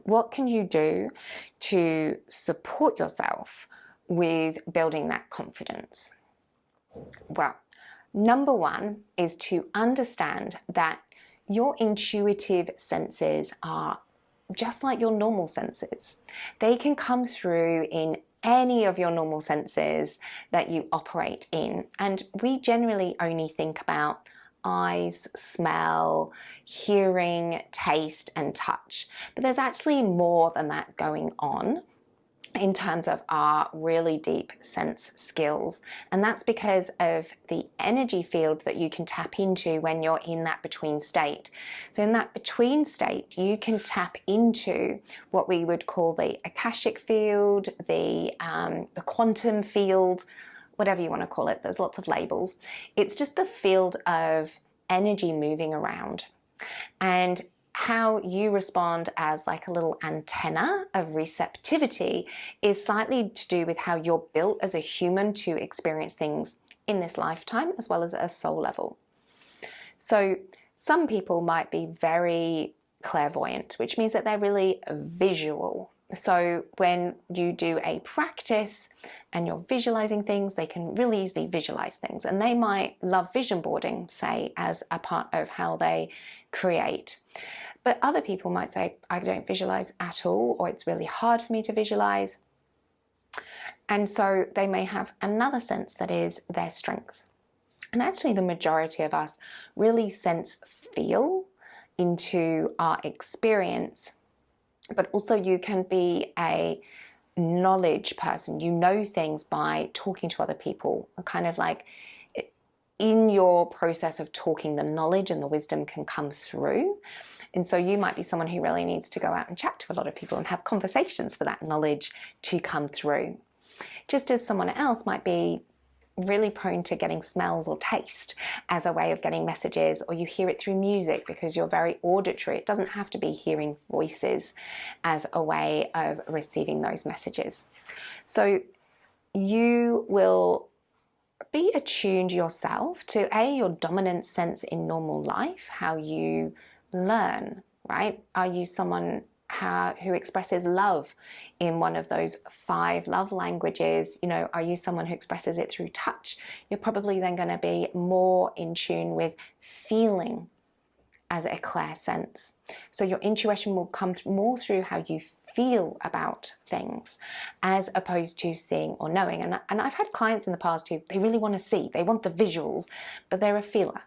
What can you do to support yourself with building that confidence? Well, number one is to understand that your intuitive senses are just like your normal senses. They can come through in any of your normal senses that you operate in. And we generally only think about eyes, smell, hearing, taste, and touch. But there's actually more than that going on in terms of our really deep sense skills. And that's because of the energy field that you can tap into when you're in that between state. So in that between state, you can tap into what we would call the Akashic field, the quantum field, whatever you want to call it. There's lots of labels. It's just the field of energy moving around. And how you respond as like a little antenna of receptivity is slightly to do with how you're built as a human to experience things in this lifetime, as well as at a soul level. So some people might be very clairvoyant, which means that they're really visual. So when you do a practice and you're visualizing things, they can really easily visualize things. And they might love vision boarding, say, as a part of how they create. But other people might say, I don't visualize at all, or it's really hard for me to visualize. And so they may have another sense that is their strength. And actually the majority of us really sense feel into our experience. But also you can be a knowledge person. You know things by talking to other people, kind of like in your process of talking, the knowledge and the wisdom can come through. And so you might be someone who really needs to go out and chat to a lot of people and have conversations for that knowledge to come through. Just as someone else might be really prone to getting smells or taste as a way of getting messages, or you hear it through music because you're very auditory. It doesn't have to be hearing voices as a way of receiving those messages. So you will be attuned yourself to your dominant sense in normal life, how you learn, right? Are you someone who expresses love in one of those 5 love languages? You know, are you someone who expresses it through touch? You're probably then going to be more in tune with feeling as a clair sense. So your intuition will come more through how you feel about things as opposed to seeing or knowing. And I've had clients in the past who they really want to see, they want the visuals, but they're a feeler.